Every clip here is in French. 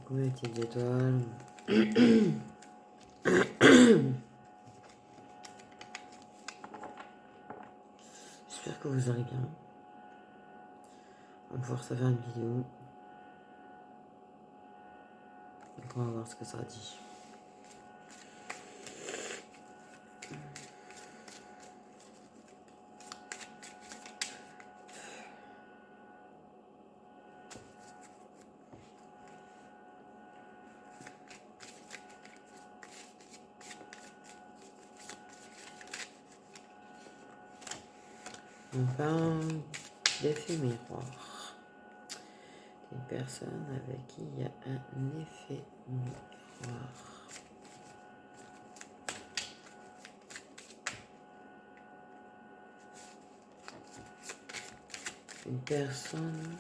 Coucou les petites étoiles. J'espère que vous allez bien. On va pouvoir se faire une vidéo. Donc on va voir ce que ça dit. On parle d'effet miroir. Des personnes avec qui il y a un effet miroir. Une personne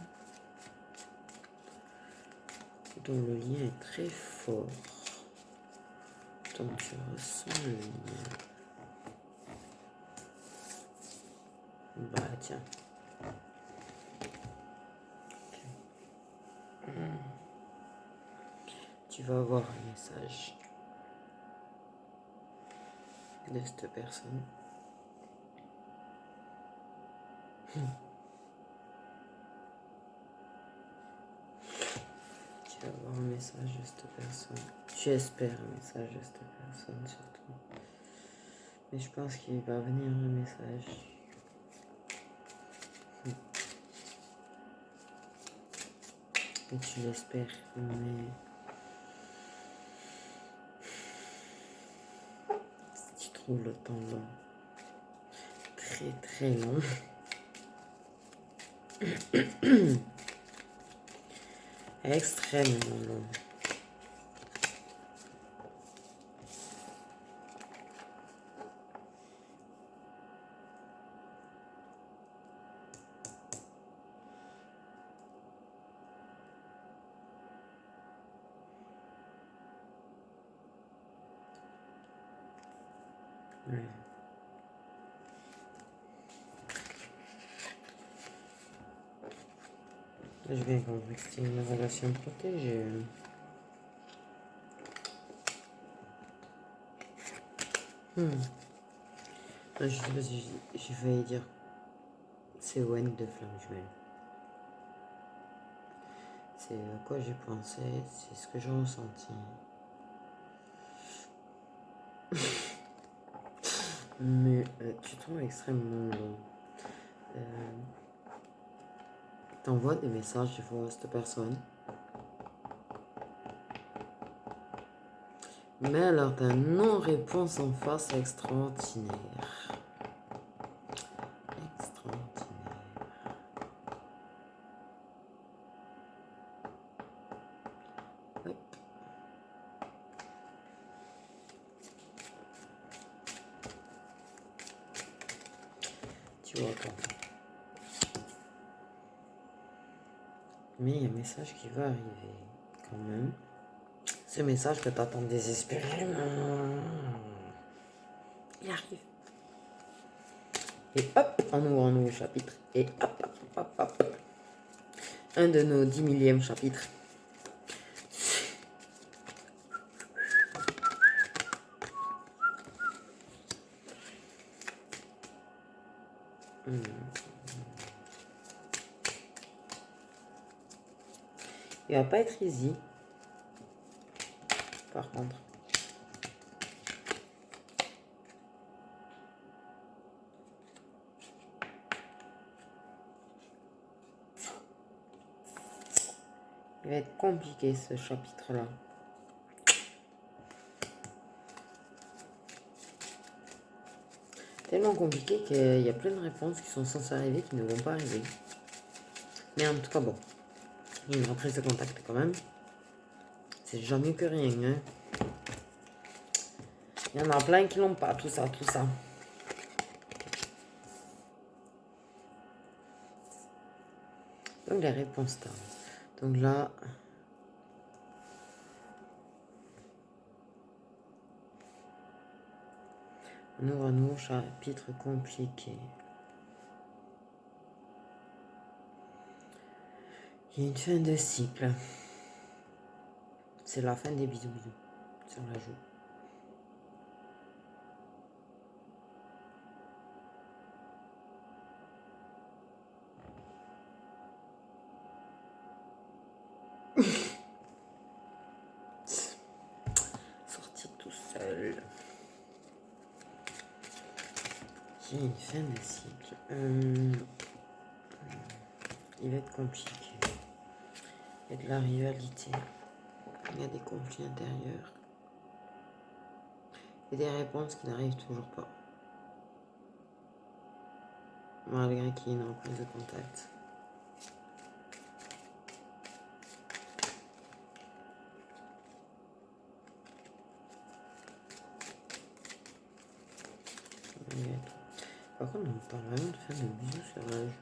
dont le lien est très fort. Donc tu ressens le lien. Bah tiens. Tu vas avoir un message de cette personne. Tu vas avoir un message de cette personne. Tu espères un message de cette personne surtout. Mais je pense qu'il va venir un message. Et tu l'espères, mais tu trouves le temps long. Très très long. Extrêmement long. Ouais. J'ai bien compris que c'était une relation protégée. Je sais pas si j'ai failli dire c'est Wen de Flamme Jumelle. C'est à quoi j'ai pensé, c'est ce que j'ai ressenti. Mais tu trouves extrêmement long. T'envoies des messages des fois à cette personne. Mais alors t'as une non-réponse en face extraordinaire. Extraordinaire. Hop. Tu vois quoi. Mais il y a un message qui va arriver quand même. Ce message que t'attends désespérément. Il arrive. Et hop, on ouvre un nouveau chapitre. Et hop, hop, hop, hop. Un de nos 10 millièmes chapitres. Il va pas être easy. Par contre. Il va être compliqué ce chapitre-là. Tellement compliqué qu'il y a plein de réponses qui sont censées arriver qui ne vont pas arriver. Mais en tout cas, bon. Il y a une reprise de contact quand même. C'est déjà mieux que rien. Hein. Il y en a plein qui l'ont pas, tout ça, tout ça. Donc les réponses tardent. Donc là... on ouvre un nouveau chapitre compliqué. Il y a une fin de cycle. c'est la fin des bisous bisous sur la joue. Sortir tout seul. J'ai une fin de cycle. Il va être compliqué. Il y a de la rivalité. Il y a des conflits intérieurs. Et des réponses qui n'arrivent toujours pas. Malgré qu'il y ait une reprise de contact. Par contre, on parle vraiment de faire des bisous sur la joue.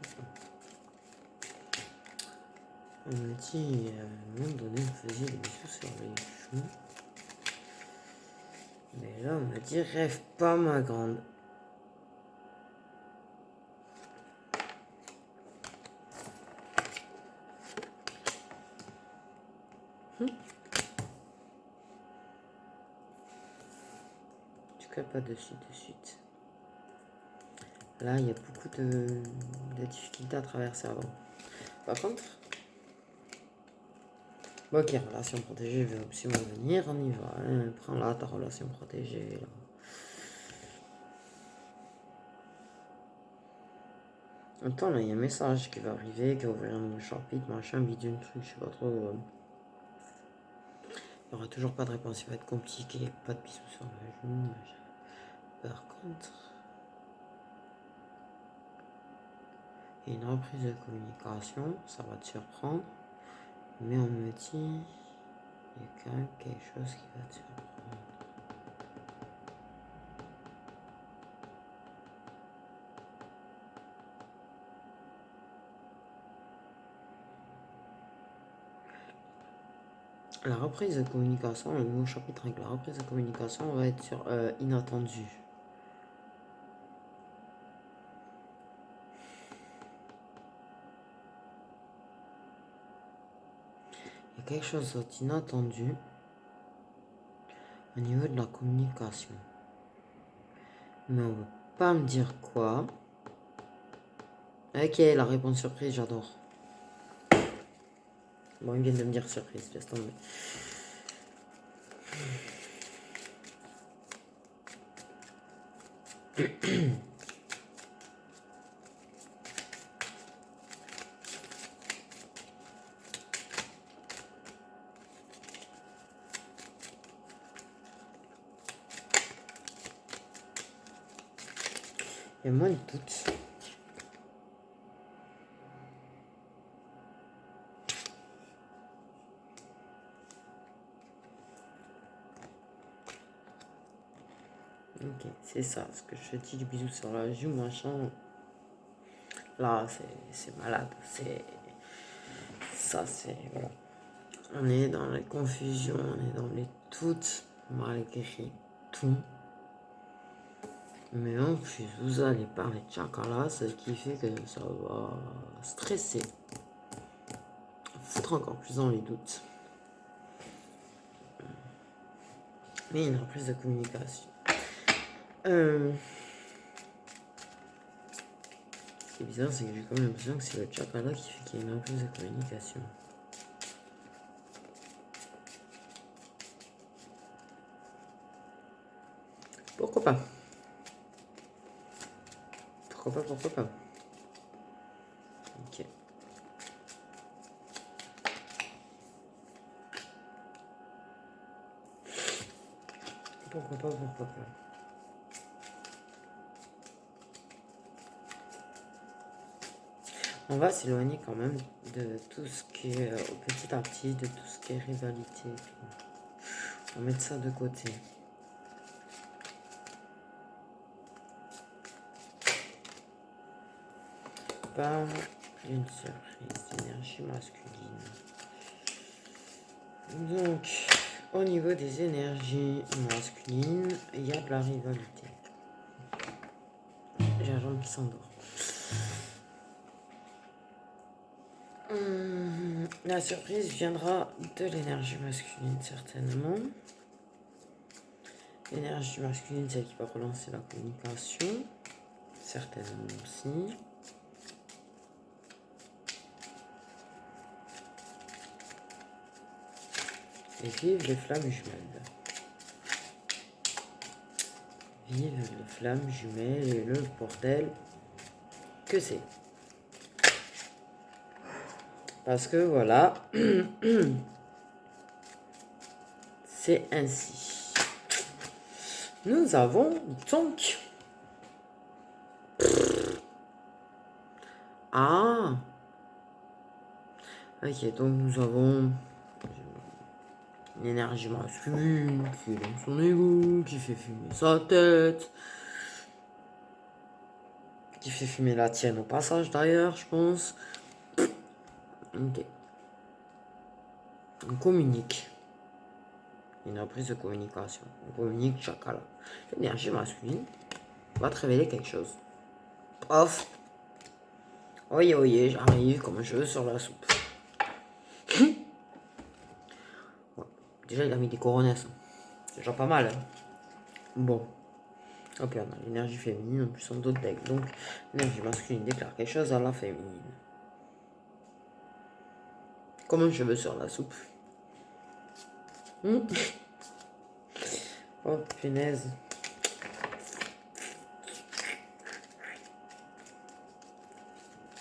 On m'a dit, à un moment donné, on faisait des bisous sur les joues. Mais là, on m'a dit, rêve pas, ma grande. Tu ne pas de suite. Là, il y a beaucoup de difficultés à traverser avant. Par contre, ok, relation protégée veut absolument venir, on y va. Hein. Prends là ta relation protégée. Là. Attends, là, il y a un message qui va arriver, qui va ouvrir un chapitre, machin, bidule, truc, je sais pas trop. Il n'y aura toujours pas de réponse, il va être compliqué, pas de bisous sur la joue. Par contre, il y a une reprise de communication, ça va te surprendre, mais on me dit, il y a quand même quelque chose qui va te surprendre. La reprise de communication, le nouveau chapitre avec la reprise de communication va être sur inattendu. Il y a quelque chose d'inattendu au niveau de la communication. Mais on ne veut pas me dire quoi. Ok, la réponse surprise, j'adore. Bon, ils viennent de me dire surprise, laisse tomber. Il y a moins de doutes. Ok, c'est ça, ce que je te dis, du bisou sur la joue, machin. Là, c'est malade. Ça, c'est. Voilà. On est dans les confusions, on est dans les doutes, malgré tout. Mais en plus, vous allez parler de chakra, ce qui fait que ça va stresser. Foutre encore plus dans les doutes. Mais il y a une reprise de communication. Ce qui est bizarre, c'est que j'ai quand même l'impression que c'est le chakra qui fait qu'il y a une reprise de communication. Pourquoi pas? Pourquoi pas? Ok. Pourquoi pas? On va s'éloigner quand même de tout ce qui est petit à petit, de tout ce qui est rivalité. On va mettre ça de côté. Pas une surprise d'énergie masculine. Donc, au niveau des énergies masculines, il y a de la rivalité. J'ai la jambe qui s'endort. La surprise viendra de l'énergie masculine, certainement. L'énergie masculine, c'est elle qui va relancer la communication, certainement aussi. Et vive les flammes jumelles. Vive les flammes jumelles et le bordel que c'est. Parce que voilà, c'est ainsi. Nous avons donc... Ah! Ok, donc nous avons une énergie masculine qui est dans son ego, qui fait fumer sa tête, qui fait fumer la tienne au passage d'ailleurs, je pense. Ok. On communique. Une reprise de communication. On communique chacun. L'énergie masculine va te révéler quelque chose. Off. Oye, oye, j'arrive comme un cheveu sur la soupe. Ouais. Déjà, il a mis des coronets. C'est déjà pas mal. Hein. Bon. Ok, on a l'énergie féminine en plus en d'autres decks. Donc, l'énergie masculine déclare quelque chose à la féminine. Comme un cheveu sur la soupe. Oh, punaise.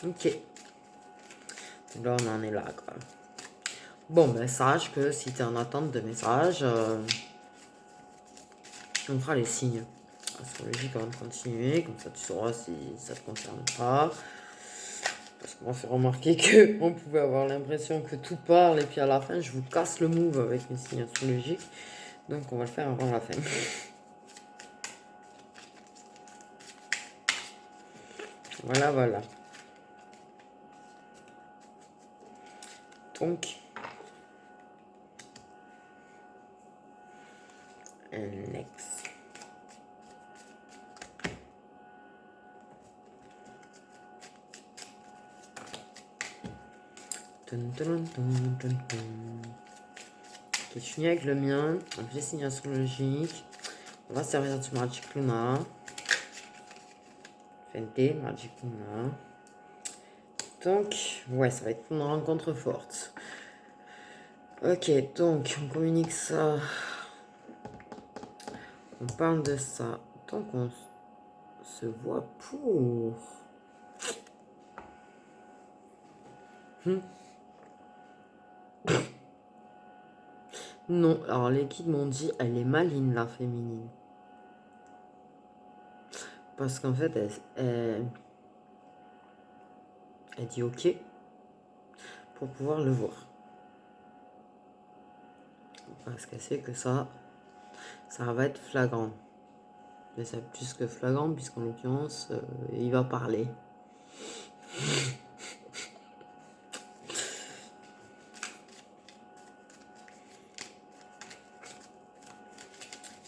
Ok. Là, on en est là, quoi. Bon, ben, sache que si tu es en attente de messages, on fera les signes astrologiques avant de continuer. Comme ça, tu sauras si ça te concerne pas. Parce qu'on m'a fait remarquer qu'on pouvait avoir l'impression que tout parle et puis à la fin, je vous casse le move avec mes signes astrologiques. Donc, on va le faire avant la fin. Voilà, voilà. Donc, next. Ok, je finis avec le mien. On fait les signes astrologiques. On va se servir du Magic Luna. Fente, Magic Luna. Donc, ouais, ça va être une rencontre forte. Ok, donc, on communique ça. On parle de ça. Donc, on se voit pour... Non, alors les kids m'ont dit, elle est maligne, la féminine. Parce qu'en fait, elle dit ok pour pouvoir le voir. Parce qu'elle sait que ça va être flagrant. Mais c'est plus que flagrant, puisqu'en l'occurrence, il va parler.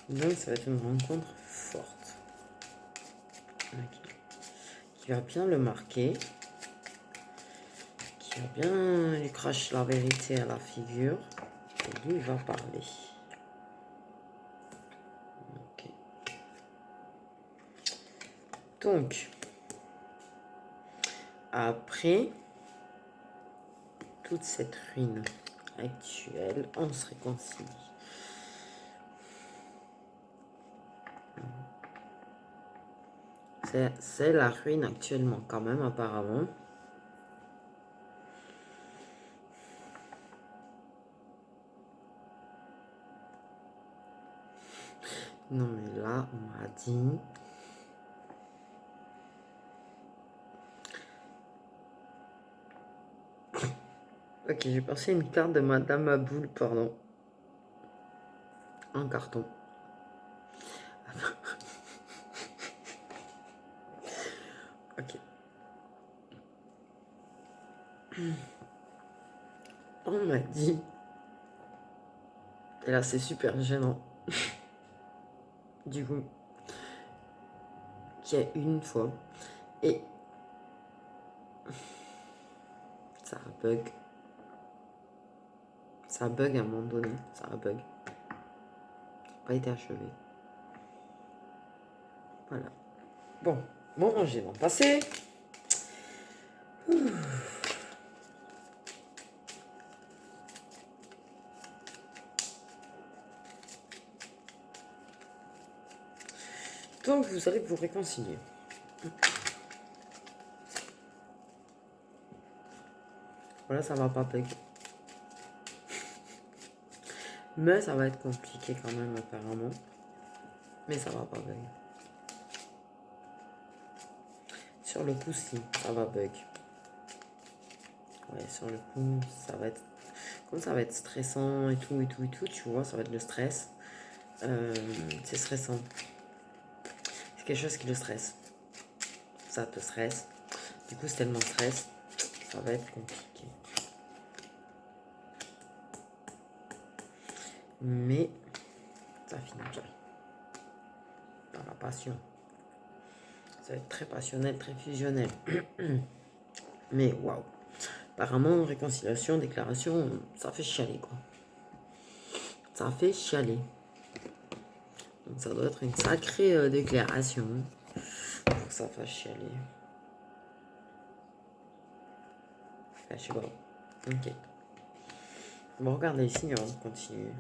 Donc ça va être une rencontre forte. Okay. Qui va bien le marquer. Qui va bien lui cracher la vérité à la figure. Et lui, il va parler. Ok. Donc, après toute cette ruine actuelle, on se réconcilie. C'est la ruine actuellement quand même, apparemment. Non mais là, on m'a dit... Ok, j'ai passé une carte de Madame Aboul, pardon. En carton. Ok. On m'a dit... Et là, c'est super gênant. Du coup, qu'il y a une fois. Et... ça bug. Ça bug à un moment donné. Ça a bug. Pas été achevé. Voilà. Bon, mon rangement passé. Donc vous allez vous réconcilier. Voilà, ça va pas bug. Mais ça va être compliqué quand même apparemment. Mais ça va pas bug. Sur le coup, si, ça va bug. Ouais, sur le coup, ça va être... Comme ça va être stressant et tout, tu vois, ça va être le stress. C'est stressant. C'est quelque chose qui le stresse. Ça te stresse. Du coup, c'est tellement stress, ça va être compliqué. Mais ça finit bien. Dans la passion. Ça va être très passionnel, très fusionnel. Mais waouh. Apparemment, réconciliation, déclaration, ça fait chialer quoi. Ça fait chialer. Donc ça doit être une sacrée déclaration pour que ça fasse chialer. Enfin, je sais pas. Ok. On va regarder les signes avant de continuer.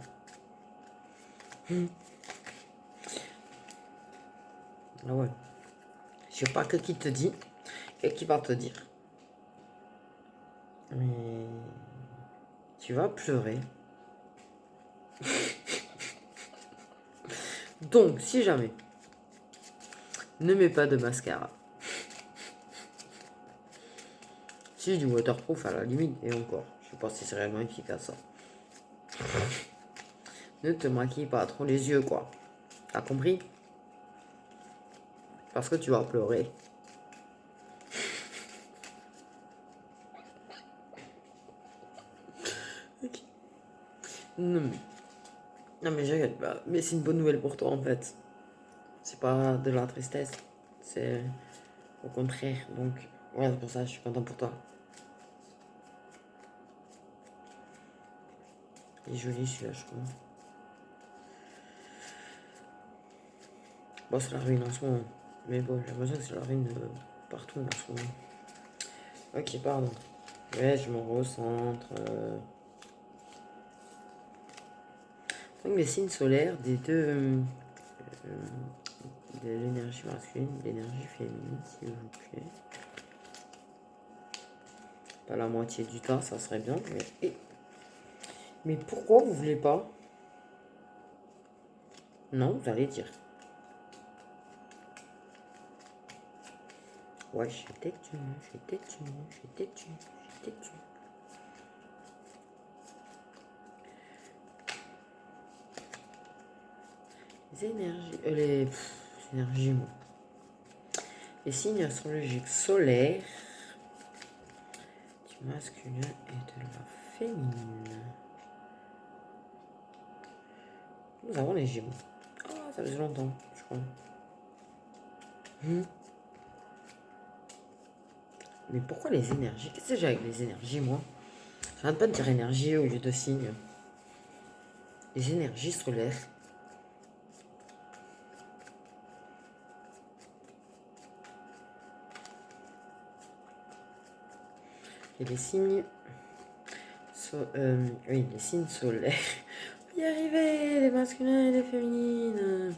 Ah ouais. Je sais pas que qui te dit et qui va te dire. Mais tu vas pleurer. Donc, si jamais, ne mets pas de mascara. Si du waterproof à la limite, et encore, je sais pas si c'est réellement efficace ça. Ne te maquille pas trop les yeux, quoi. T'as compris? Parce que tu vas pleurer. Okay. Non mais je regarde pas. Mais c'est une bonne nouvelle pour toi en fait. C'est pas de la tristesse. C'est au contraire. Donc, ouais, c'est pour ça que je suis content pour toi. Il est joli celui-là, je trouve. Bon, c'est la ruine en ce moment. Mais bon, j'ai l'impression que c'est la ruine partout en ce moment. Ok, pardon. Ouais, je me recentre. Donc, les signes solaires des deux. De l'énergie masculine, de l'énergie féminine, s'il vous plaît. Pas la moitié du temps, ça serait bien. Mais pourquoi vous voulez pas? Non, vous allez dire. Ouais, je suis têtu, je suis têtu, je suis têtu, je suis têtu. Les énergies, les énergies, moi. Les signes astrologiques solaires du masculin et de la féminine. Nous avons les Gémeaux. Ah, ça faisait longtemps, je crois. Mais pourquoi les énergies? Qu'est-ce que j'ai avec les énergies, moi? J'arrête pas de dire énergie au lieu de signes. Les énergies solaires. Et les signes... oui, les signes solaires. On va y arriver, les masculins et les féminines.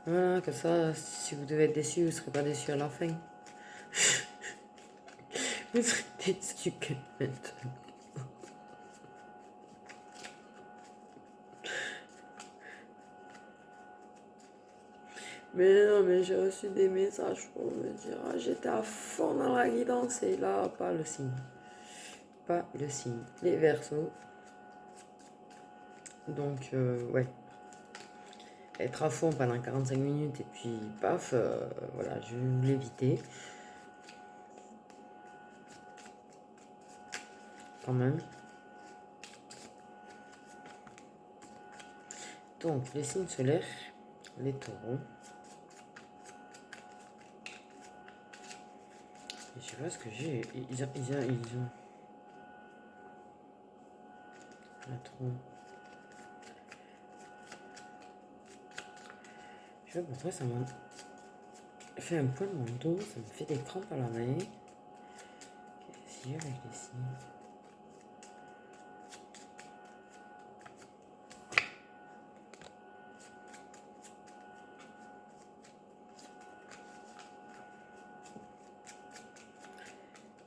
Voilà, comme ça, si vous devez être déçus, vous ne serez pas déçus à la fin. Vous serez déçus que maintenant. Mais non, mais j'ai reçu des messages pour me dire j'étais à fond dans la guidance et là, pas le signe. Pas le signe. Les Verseaux. Donc, ouais. Être à fond pendant 45 minutes et puis paf, voilà, je vais vous l'éviter. Quand même. Donc, les signes solaires, les taureaux. Je sais pas ce que j'ai. Ils ont... Là, trop. Je sais pas pourquoi ça m'a fait un peu dans mon dos, ça me fait des crampes à la main. Si avec les signes.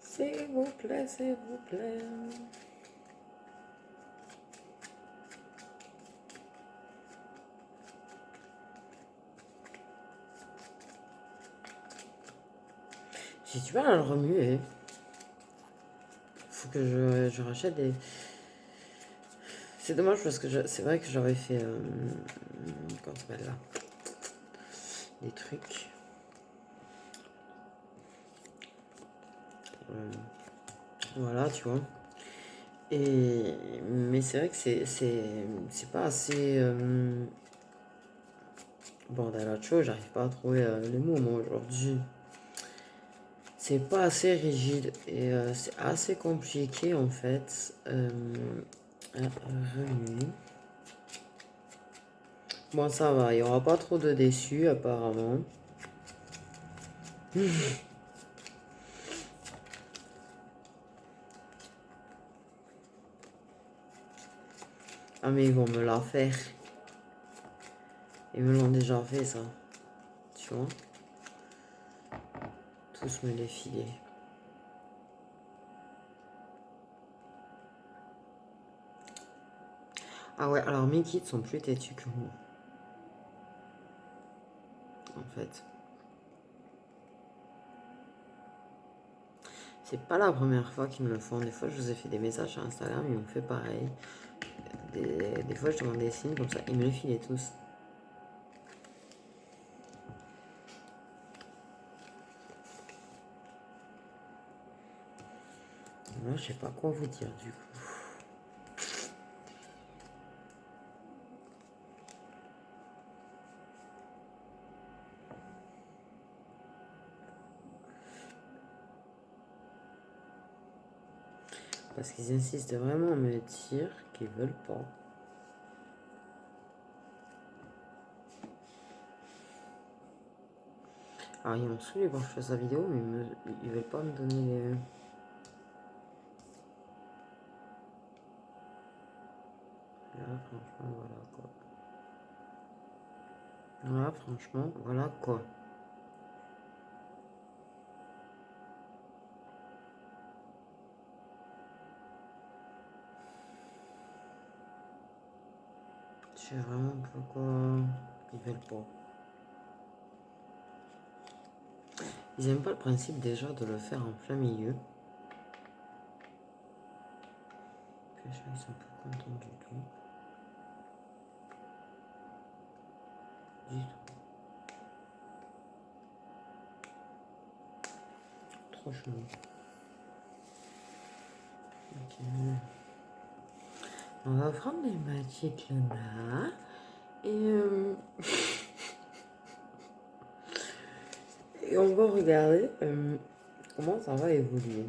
S'il vous plaît, s'il vous plaît. J'ai du mal à le remuer. Faut que je rachète des... C'est dommage parce que c'est vrai que j'avais fait... comment ça s'appelle là? Des trucs. Voilà, tu vois. Mais c'est vrai que c'est pas assez... bordel à chaud, j'arrive pas à trouver les mots moi aujourd'hui. C'est pas assez rigide et c'est assez compliqué en fait à remuer. Bon, ça va, il y aura pas trop de déçus apparemment. Ah mais ils vont me la faire. Ils me l'ont déjà fait ça. Tu vois? Tous me les filer. Ah ouais, alors mes kids sont plus têtus que moi. En fait. C'est pas la première fois qu'ils me le font. Des fois, je vous ai fait des messages sur Instagram, ils m'ont fait pareil. Des fois, je demande des signes comme ça, ils me les filaient tous. Moi, je sais pas quoi vous dire du coup. Parce qu'ils insistent vraiment à me dire qu'ils veulent pas. Alors, ils m'ont saoulé quand je fais sa vidéo, mais ils veulent pas me donner les... Là, franchement, voilà quoi. Là, franchement, voilà quoi. Je sais vraiment pourquoi ils veulent pas. Ils aiment pas le principe déjà de le faire en plein milieu. Ils sont pas contents du tout. Du tout. Trop chelou. Ok. On va prendre les magiques là. Et on va regarder comment ça va évoluer.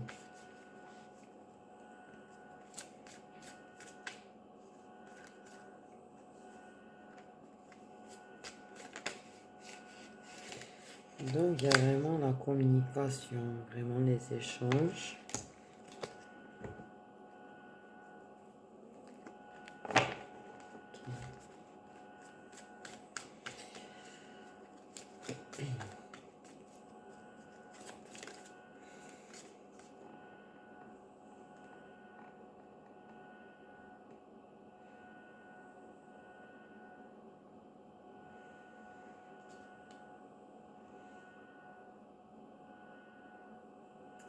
Donc il y a vraiment la communication, vraiment les échanges.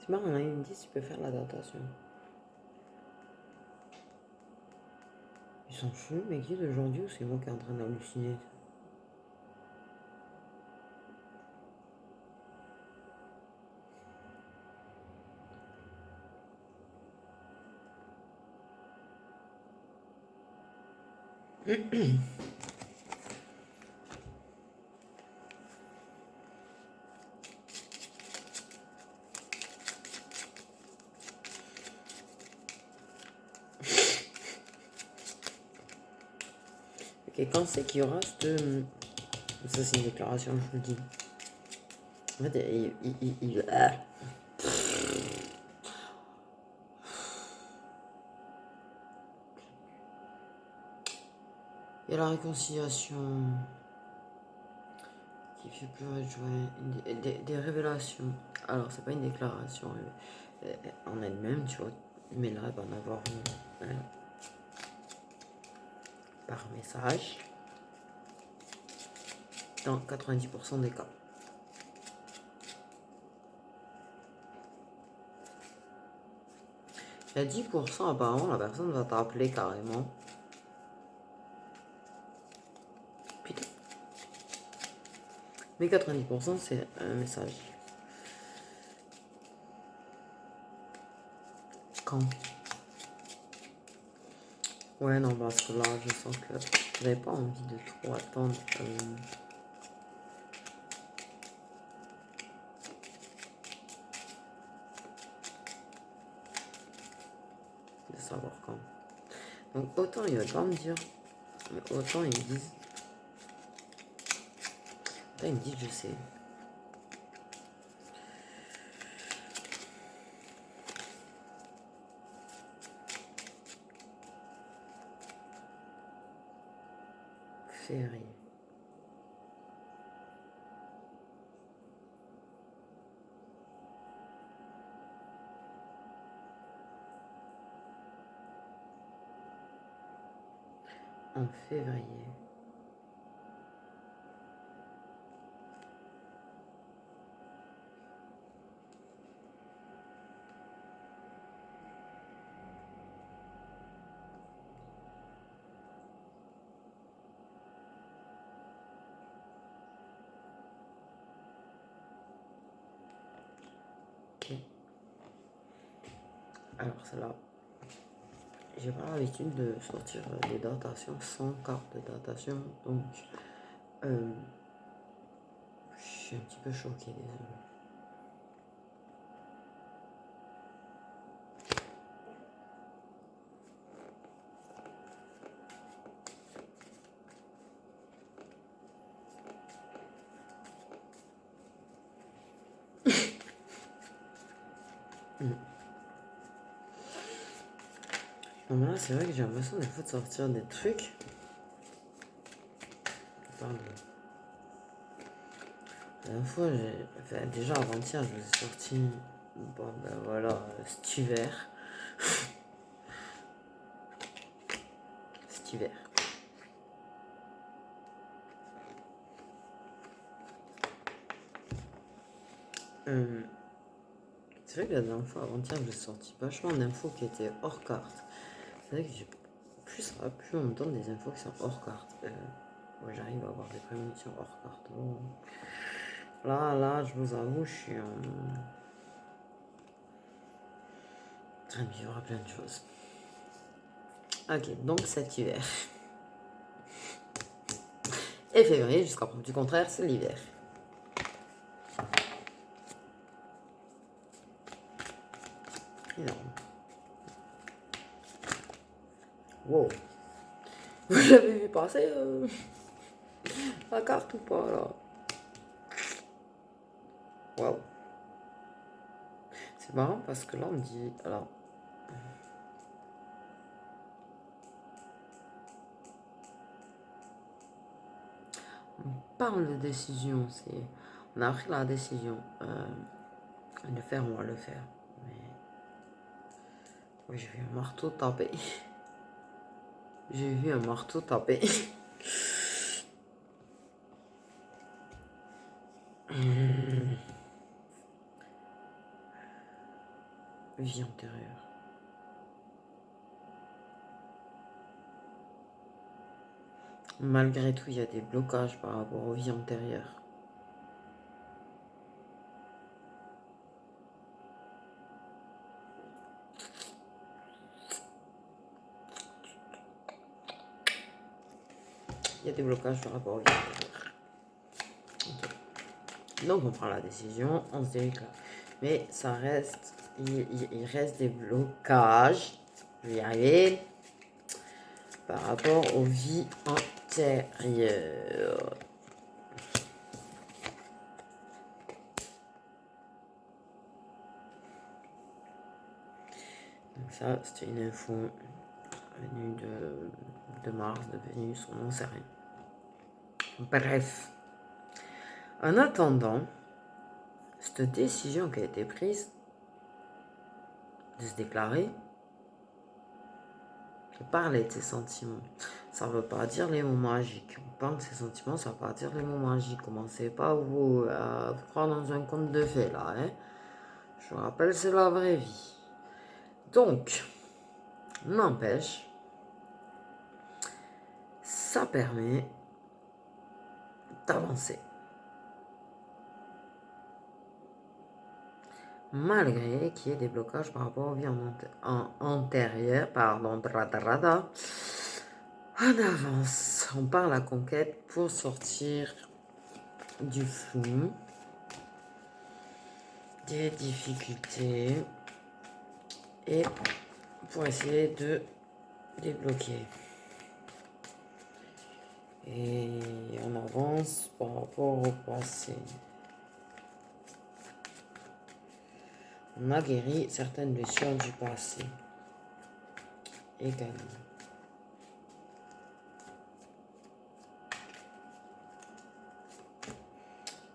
C'est marrant, hein, il me dit si tu peux faire l'adaptation. Ils sont chelous, mais qui d'aujourd'hui ou c'est moi qui est en train d'halluciner? Ok, quand c'est qu'il y aura cette... Ça, c'est une déclaration, je vous le dis. En fait, il y a la réconciliation qui fait pleurer de joie, des révélations. Alors, c'est pas une déclaration en elle-même, tu vois, mais là, il va en avoir une par message dans 90% des cas. Il y a 10%, apparemment, la personne va t'appeler carrément. Putain. Mais 90%, c'est un message. Quand? Ouais, non, parce que là, je sens que j'avais pas envie de trop attendre. De savoir quand. Donc, autant il va pas me dire, mais autant ils me disent. Autant ils me disent, je sais. Février. En février. Ok. Alors, c'est là. J'ai pas l'habitude de sortir des datations sans carte de datation, donc je suis un petit peu choqué, désolé. Non, mais là, c'est vrai que j'ai l'impression des fois de sortir des trucs. Pardon. La dernière fois, enfin, déjà avant-hier, je vous ai sorti. Bon, ben voilà, cet hiver. Cet hiver. C'est vrai que la dernière fois, avant-hier, j'ai sorti vachement d'infos qui étaient hors carte. C'est vrai que j'ai plus on me donne des infos qui sont hors carte. Ouais, j'arrive à avoir des prémonitions hors carte. Bon. Là, je vous avoue, je suis en train de vivre à plein de choses. Ok, donc cet hiver. Et février, jusqu'à preuve du contraire, c'est l'hiver. Énorme. Wow. Vous l'avez vu passer la carte ou pas là? Waouh. C'est marrant parce que là on me dit. Alors. On parle de décision, on a pris la décision de le faire, on va le faire. Mais oui, j'ai vu un marteau taper. J'ai vu un marteau taper. Vie antérieure. Malgré tout, il y a des blocages par rapport aux vies antérieures. Il y a des blocages par rapport aux vies antérieures. Okay. Donc on prend la décision, on se dirige là. Mais ça reste, il reste des blocages. Je vais y arriver. par rapport aux vies antérieures. Donc ça, c'était une info venue de Mars, de Vénus, on n'en sait rien. Bref. En attendant, cette décision qui a été prise de se déclarer, de parler de ses sentiments, ça ne veut pas dire les mots magiques. On pense que ses sentiments, ça ne veut pas dire les mots magiques. Commencez pas à vous croire dans un conte de fées là. Hein. Je vous rappelle, c'est la vraie vie. Donc, n'empêche, ça permet d'avancer. Malgré qu'il y ait des blocages par rapport aux vies antérieures, pardon, on avance, on part à la conquête pour sortir du flou, des difficultés et pour essayer de débloquer. Et on avance par rapport au passé. On a guéri certaines blessures du passé également.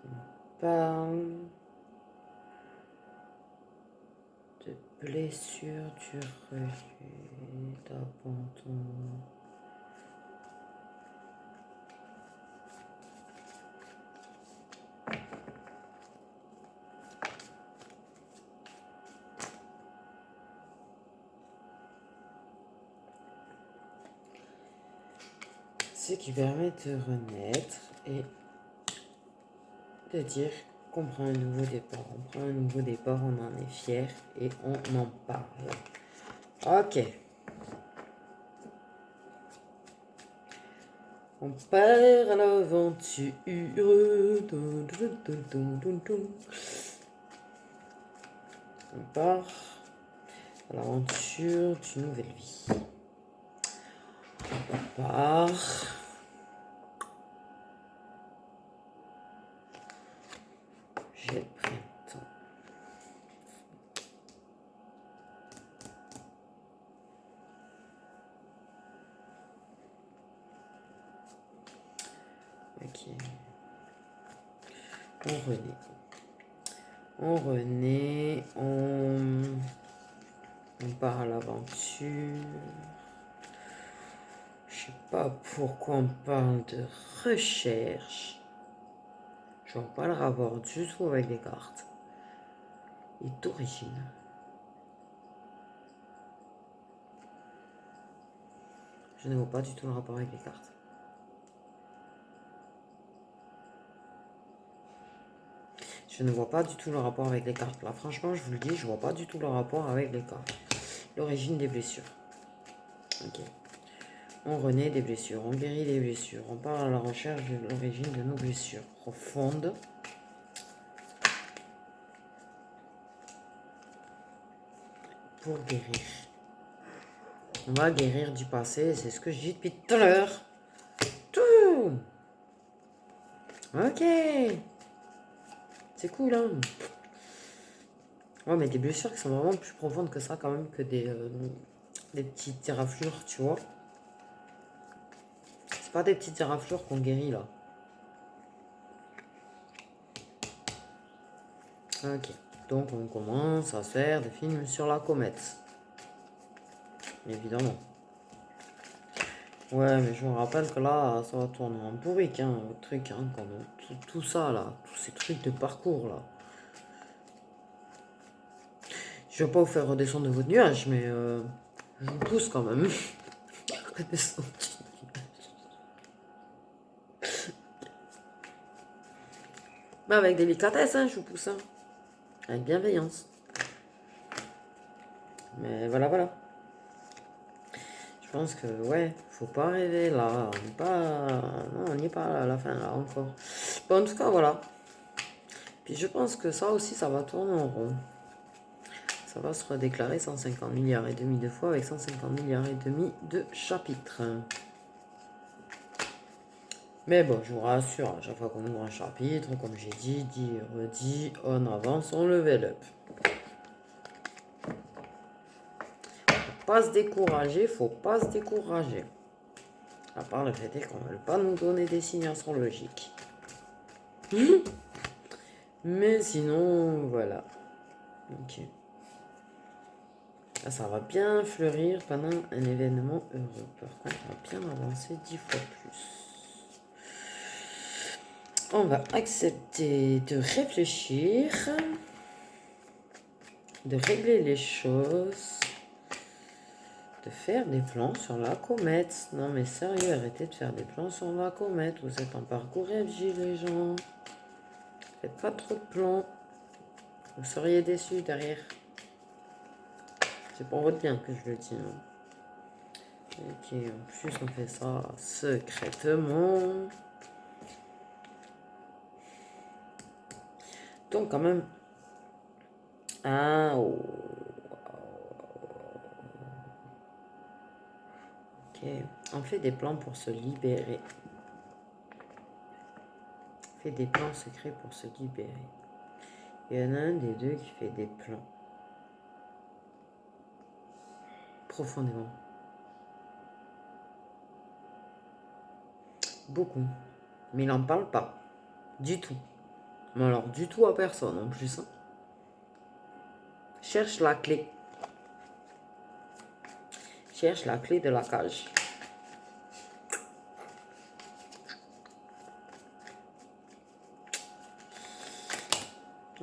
On parle de blessures du rejet, d'abandon. Ce qui permet de renaître et de dire qu'on prend un nouveau départ. On prend un nouveau départ, on en est fier et on en parle. Ok. On part à l'aventure. On part à l'aventure d'une nouvelle vie. On part. J'ai le printemps. Ok. On renaît. On part à l'aventure. Je sais pas pourquoi on parle de recherche. Je vois pas le rapport du tout avec les cartes. Et d'origine. Je ne vois pas du tout le rapport avec les cartes. Je ne vois pas du tout le rapport avec les cartes. Là, franchement, je vous le dis, je vois pas du tout le rapport avec les cartes. L'origine des blessures. Ok. On renaît des blessures, on guérit des blessures, on part à la recherche de l'origine de nos blessures profondes. Pour guérir. On va guérir du passé, c'est ce que je dis depuis tout à l'heure. Tout. Ok. C'est cool, hein. Ouais, mais des blessures qui sont vraiment plus profondes que ça, quand même, que des petites éraflures, tu vois. C'est pas des petites éraflures qu'on guérit, là. Ok. Donc, on commence à faire des films sur la comète. Évidemment. Ouais, mais je vous rappelle que là, ça va tourner en bourrique, hein, le truc, hein, comme tout ça, là. Tous ces trucs de parcours, là. Je vais pas vous faire redescendre de votre nuage, mais je vous pousse quand même. Redescendre du nuage. Mais avec délicatesse, hein, je vous pousse. Hein. Avec bienveillance. Mais voilà, voilà. Je pense que, ouais, faut pas rêver là. On n'est pas... Non, on n'y est pas à la fin, là, encore. Bon, en tout cas, voilà. Puis je pense que ça aussi, ça va tourner en rond. Ça va se redéclarer 150 milliards et demi de fois avec 150 milliards et demi de chapitres. Mais bon, je vous rassure, à chaque fois qu'on ouvre un chapitre, comme j'ai dit et redit, on avance, on level up. Faut pas se décourager, faut pas se décourager. À part le fait qu'on ne veut pas nous donner des signes astrologiques. Mais sinon, voilà. Ok. Là, ça va bien fleurir pendant un événement heureux. Par contre, on va bien avancer 10 fois plus. On va accepter de réfléchir, de régler les choses, de faire des plans sur la comète. Non mais sérieux, arrêtez de faire des plans sur la comète. Vous êtes en parcours FJ les gens. Faites pas trop de plans. Vous seriez déçus derrière. C'est pour votre bien que je le dis. Ok, en plus on fait ça secrètement. Donc quand même. Ah oh. Ok, on fait des plans pour se libérer. On fait des plans secrets pour se libérer. Il y en a un des deux qui fait des plans. Profondément. Beaucoup. Mais il n'en parle pas. Du tout. Mais alors, du tout à personne en plus. Hein. Cherche la clé. Cherche la clé de la cage.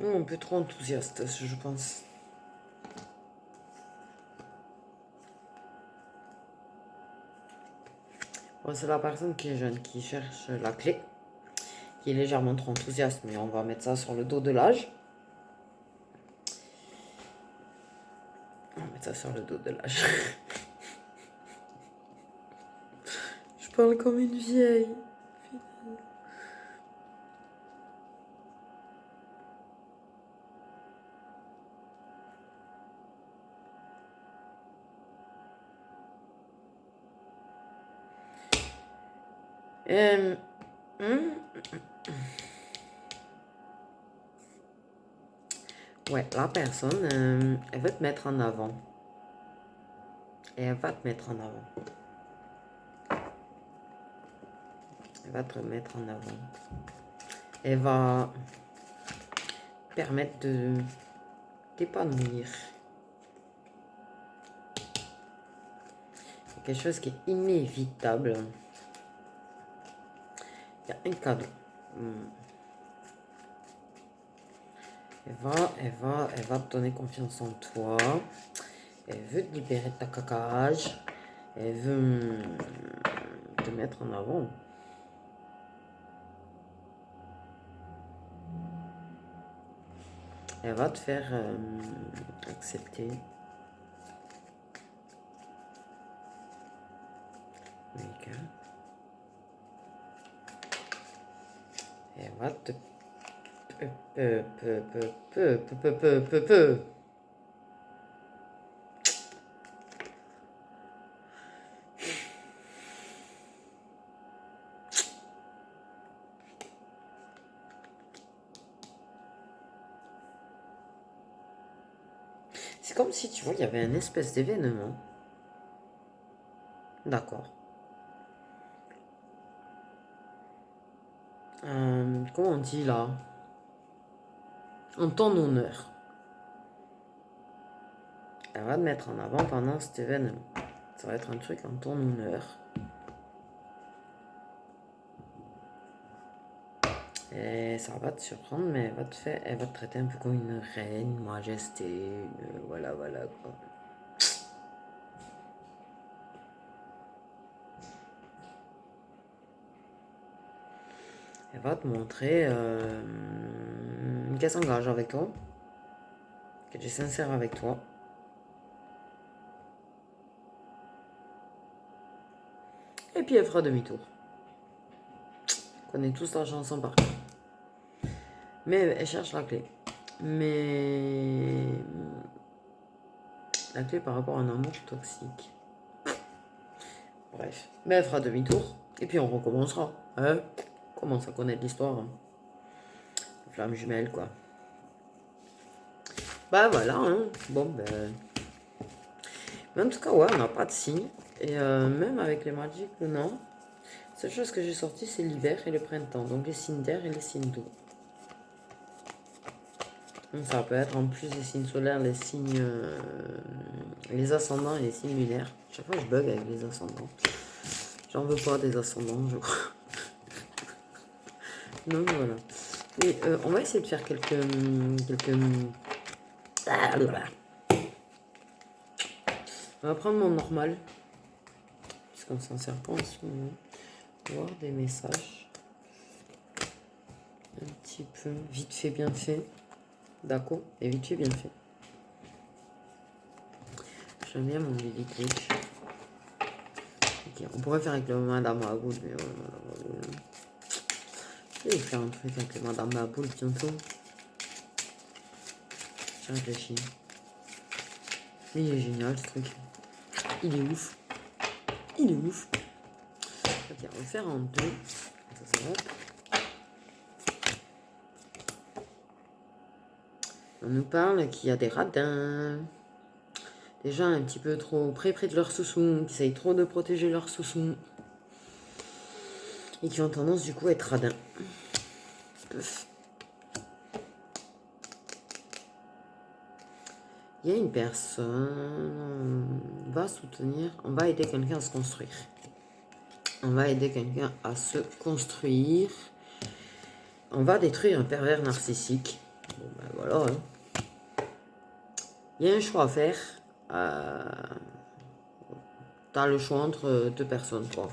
Un peu trop enthousiaste, je pense. Bon, c'est la personne qui est jeune qui cherche la clé. Qui est légèrement trop enthousiaste, mais on va mettre ça sur le dos de l'âge. On va mettre ça sur le dos de l'âge. Je parle comme une vieille. Ouais, la personne, elle veut te mettre en avant. Et elle va te mettre en avant. Elle va te mettre en avant. Elle va permettre de t'épanouir. C'est quelque chose qui est inévitable. Il y a un cadeau. Elle va te donner confiance en toi. Elle veut te libérer de ta cacage. Elle veut te mettre en avant. Elle va te faire accepter. Okay. Elle va te... C'est comme si, tu vois, il y avait un espèce d'événement. D'accord. Comment on dit là? En ton honneur. Elle va te mettre en avant pendant cet événement. Ça va être un truc en ton honneur. Et ça va te surprendre, mais elle va te traiter un peu comme une reine, une majesté, voilà, quoi. Elle va te montrer qu'elle s'engage avec toi, qu'elle est sincère avec toi. Et puis elle fera demi-tour. On connaît tous la chanson par cœur. Mais elle cherche la clé. Mais La clé par rapport à un amour toxique. Bref. Mais elle fera demi-tour. Et puis on recommencera. Hein? On commence à connaître l'histoire. Hein. Flamme jumelle, quoi. Bah voilà, hein. Bon, ben... Mais en tout cas, ouais, on n'a pas de signe. Et même avec les magiques, non. La seule chose que j'ai sorti, c'est l'hiver et le printemps. Donc les signes d'air et les signes d'eau. Donc ça peut être en plus des signes solaires, les signes... les ascendants et les signes lunaires. Chaque fois, je bug avec les ascendants. J'en veux pas des ascendants, je crois. Donc voilà. Et on va essayer de faire quelques... Ah, voilà. On va prendre mon normal. Puisqu'on s'en sert pas en ce moment. Voir des messages. Un petit peu. Vite fait, bien fait. D'accord. Et vite fait, bien fait. J'aime bien mon Lily Glitch. Ok, on pourrait faire avec le Madame Maboul, mais je vais faire un truc avec le Madame Maboul bientôt. J'ai réfléchi. Mais il est génial ce truc. Il est ouf. Il est ouf. Ok, on va le faire en deux. Ça va. On nous parle qu'il y a des radins. Des gens un petit peu trop près de leur sous-sous, qui essayent trop de protéger leur sous-sous. Et qui ont tendance du coup à être radins. Puff. Il y a une personne, on va soutenir, on va aider quelqu'un à se construire. On va aider quelqu'un à se construire. On va détruire un pervers narcissique. Bon ben voilà. Hein. Il y a un choix à faire. T'as le choix entre deux personnes, quoi.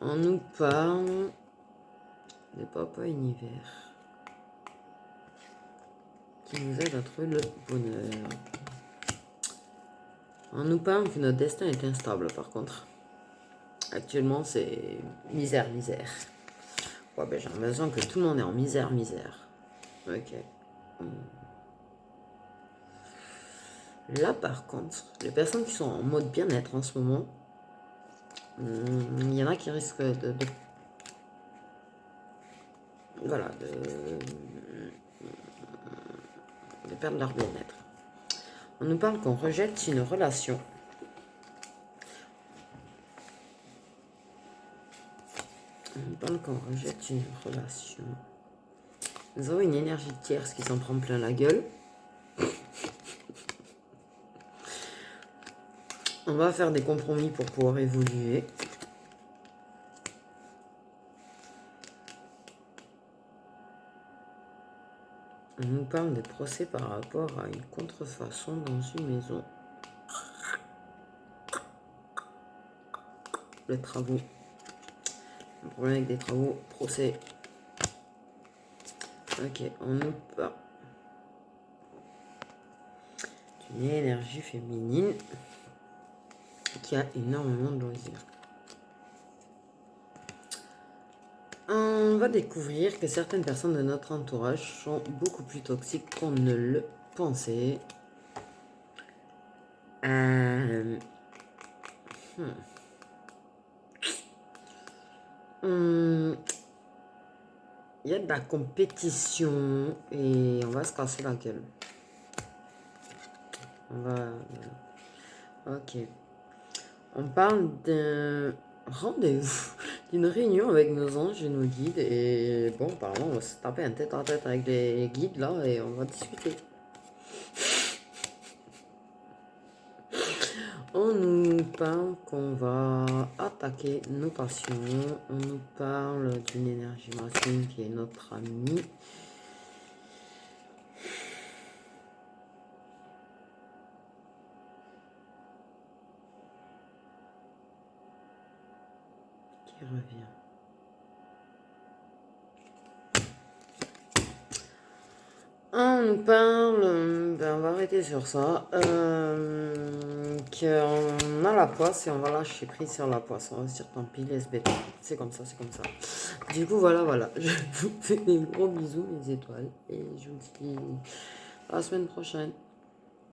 On nous parle des papas univers qui nous aident à trouver le bonheur. On nous parle que notre destin est instable, par contre. Actuellement, c'est misère. Ouais, ben j'ai l'impression que tout le monde est en misère. Ok. Là, par contre, les personnes qui sont en mode bien-être en ce moment, il y en a qui risquent voilà, de perdre leur bien-être. On nous parle qu'on rejette une relation. On nous parle qu'on rejette une relation. Nous avons une énergie tierce qui s'en prend plein la gueule. On va faire des compromis pour pouvoir évoluer. On nous parle des procès par rapport à une contrefaçon dans une maison. Les travaux. Un problème avec des travaux, procès. Ok, on nous parle d'une énergie féminine qui a énormément de loisirs. On va découvrir que certaines personnes de notre entourage sont beaucoup plus toxiques qu'on ne le pensait. Il y a de la compétition et on va se casser la gueule. On va... Ok. On parle d'un rendez-vous, d'une réunion avec nos anges et nos guides. Et bon, apparemment, on va se taper un tête-à-tête avec les guides là et on va discuter. On nous parle qu'on va attaquer nos passions. On nous parle d'une énergie masculine qui est notre amie. Qui revient. On nous parle, ben on va arrêter sur ça, qu'on a la poisse et on va lâcher prise sur la poisse. On va se dire tant pis, laisse bête. C'est comme ça, c'est comme ça. Du coup, voilà. Je vous fais des gros bisous, les étoiles. Et je vous dis À la semaine prochaine.